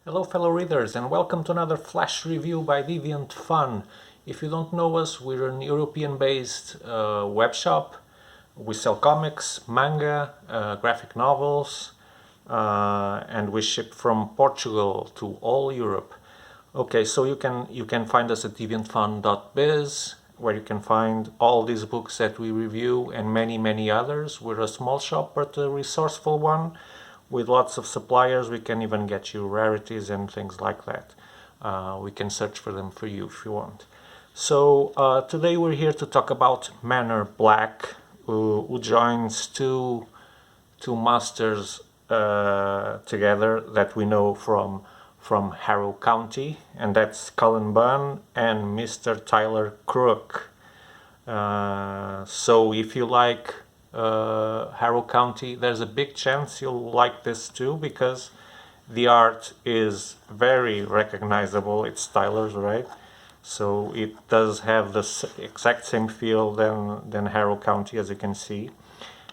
Hello fellow readers and welcome to another flash review by Deviant.fun. If you don't know us, we're an European-based web shop. We sell comics, manga, graphic novels, and we ship from Portugal to all Europe. Okay, so you can find us at deviantfun.biz, where you can find all these books that we review and many others. We're a small shop but a resourceful one with lots of suppliers. We can even get you rarities and things like that. We can search for them for you if you want. So today we're here to talk about Manor Black, who joins two masters together that we know from Harrow County, and that's Cullen Bunn and Mr. Tyler Crook. So if you like Harrow County, there's a big chance you'll like this too, because the art is very recognizable. It's Tyler's, right? So it does have the exact same feel than Harrow County, as you can see.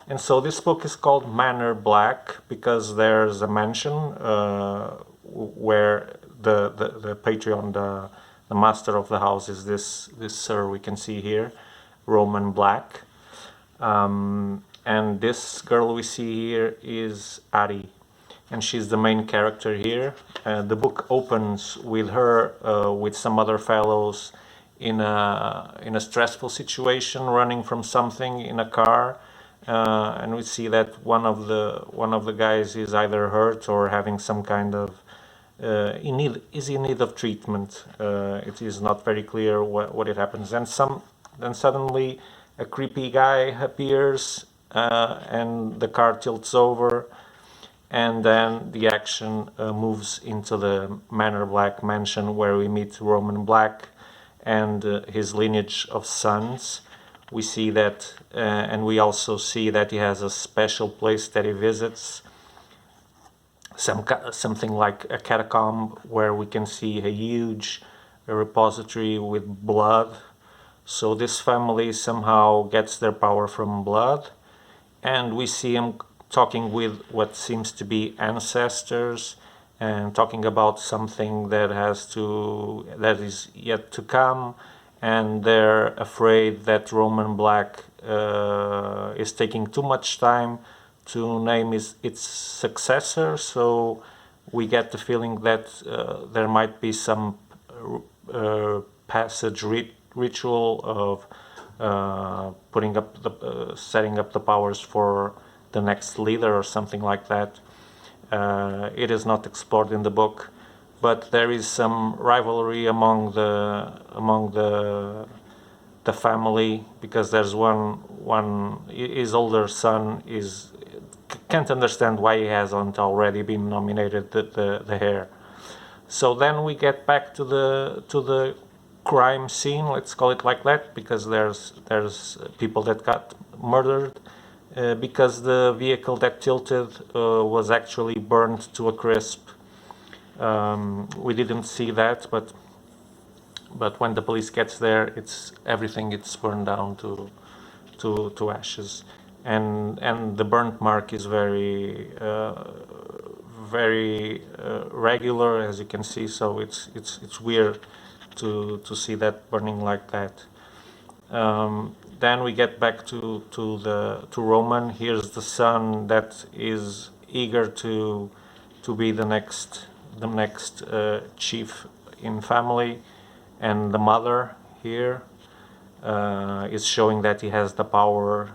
And so this book is called Manor Black because there's a mansion where the patriarch, the master of the house, is this sir we can see here, Roman Black. And this girl we see here is Ari, and she's the main character here. The book opens with her with some other fellows in a stressful situation, running from something in a car, and we see that one of the guys is either hurt or having some kind of in need of treatment. It is not very clear what it happens. And then suddenly a creepy guy appears, and the car tilts over, and then the action moves into the Manor Black mansion, where we meet Roman Black and his lineage of sons. We see that, and we also see that he has a special place that he visits, something like a catacomb, where we can see a huge repository with blood. So this family somehow gets their power from blood, and we see him talking with what seems to be ancestors and talking about something that is yet to come, and they're afraid that Roman Black is taking too much time to name its successor. So we get the feeling that there might be some passage ritual of setting up the powers for the next leader or something like that. It is not explored in the book, but there is some rivalry among the family, because there's one his older son can't understand why he hasn't already been nominated the heir. So then we get back to the crime scene, let's call it like that, because there's people that got murdered, because the vehicle that tilted was actually burned to a crisp. We didn't see that, but when the police gets there, everything gets burned down to ashes, and the burnt mark is very regular, as you can see. So it's weird to see that burning like that. Then we get back to Roman. Here's the son that is eager to be the next chief in family, and the mother here is showing that he has the power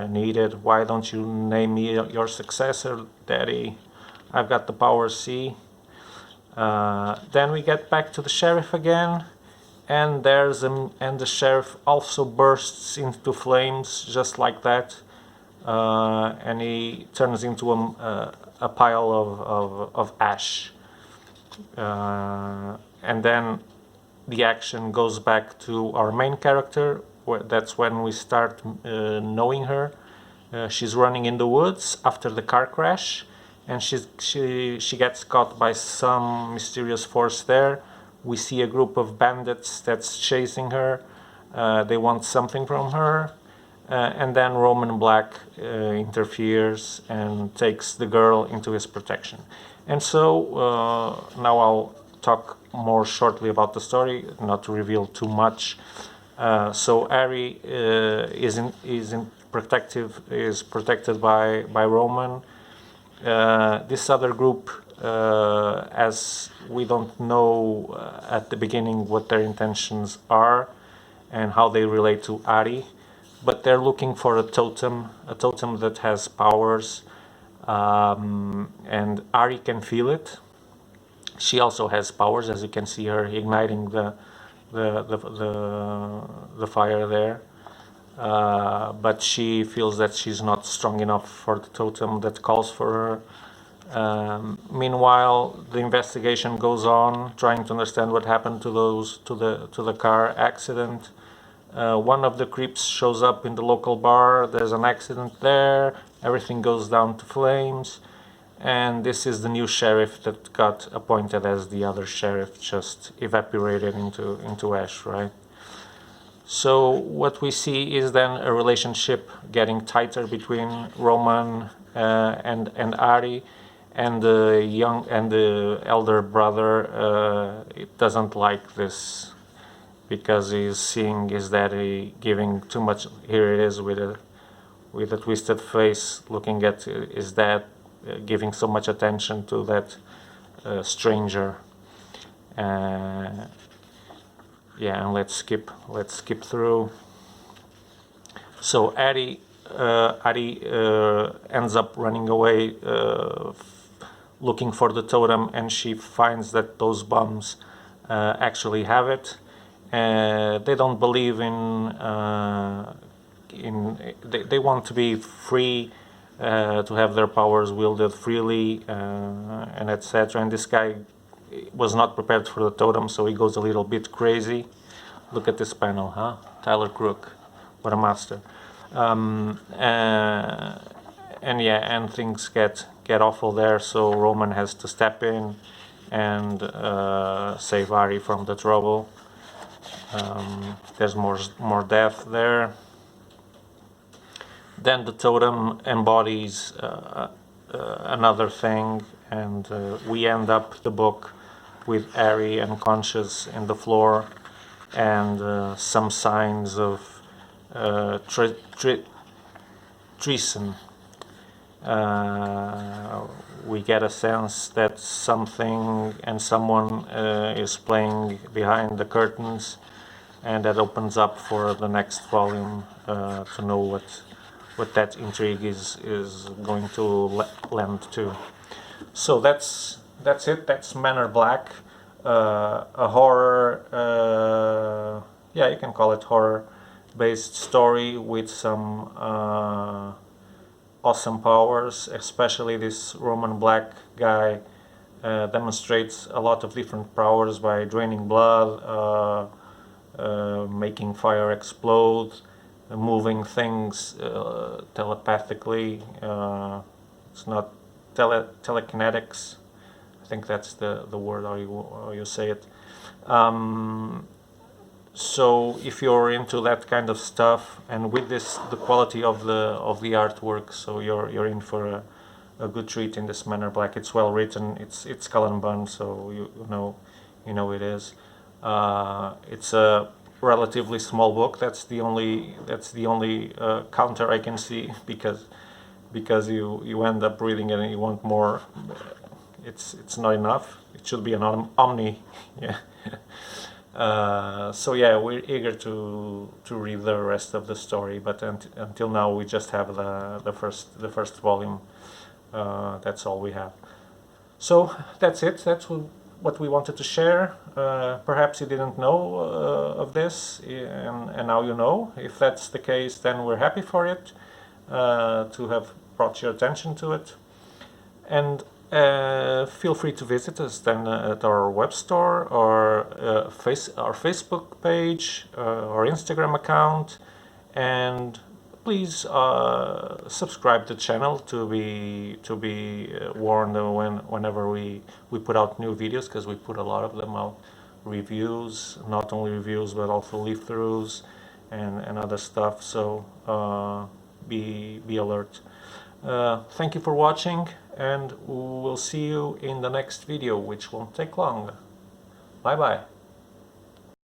needed. Why don't you name me your successor, Daddy? I've got the power, see? Then we get back to the sheriff again, and the sheriff also bursts into flames just like that, and he turns into a pile of ash, and then the action goes back to our main character. That's when we start knowing her. She's running in the woods after the car crash, and she gets caught by some mysterious force there. We see a group of bandits that's chasing her. They want something from her. and then Roman Black interferes and takes the girl into his protection. And so now I'll talk more shortly about the story, not to reveal too much. So Harry is protected by Roman. This other group, as we don't know at the beginning what their intentions are and how they relate to Ari, but they're looking for a totem that has powers, and Ari can feel it. She also has powers, as you can see her igniting the fire there. But she feels that she's not strong enough for the totem that calls for her. Meanwhile, the investigation goes on, trying to understand what happened to the car accident. One of the creeps shows up in the local bar. There's an accident there. Everything goes down to flames. And this is the new sheriff that got appointed, as the other sheriff just evaporated into ash, right? So what we see is then a relationship getting tighter between Roman and Ari, and the elder brother it doesn't like this, because he's seeing his daddy giving too much. Here it is with a twisted face, looking at his dad giving so much attention to that stranger. Yeah, and let's skip through. So Ari ends up running away, looking for the totem, and she finds that those bums actually have it. They don't believe they want to be free, to have their powers wielded freely, and etc. And this guy was not prepared for the totem, so he goes a little bit crazy. Look at this panel, huh? Tyler Crook, what a master. And things get awful there, so Roman has to step in and save Ari from the trouble. There's more death there. Then the totem embodies another thing, and we end up the book with Ari unconscious in the floor, and some signs of treason. We get a sense that something and someone is playing behind the curtains, and that opens up for the next volume to know what that intrigue is going to lend to. So that's it. That's Manor Black, a horror. Yeah, you can call it horror-based story with some awesome powers. Especially this Roman Black guy demonstrates a lot of different powers by draining blood, making fire explode, moving things telepathically. It's not telekinetics. I think that's the word, how you say it. So if you're into that kind of stuff, and with this, the quality of the artwork, so you're in for a good treat in this Manor Black. It's well written. It's Skull and Bun, so you know it is. It's a relatively small book. That's the only counter I can see, because you end up reading it and you want more. It's not enough. It should be an omni. Yeah. So yeah, we're eager to read the rest of the story, but until now we just have the first volume. That's all we have. So that's it. That's what we wanted to share. Perhaps you didn't know of this, and now you know. If that's the case, then we're happy for it, to have brought your attention to it. And feel free to visit us then at our web store, or our Facebook page, or Instagram account, and please subscribe to the channel to be warned whenever we put out new videos, because we put a lot of them out. Reviews, not only reviews but also leaf-throughs, and other stuff, so be alert. Thank you for watching, and we'll see you in the next video, which won't take long. Bye bye.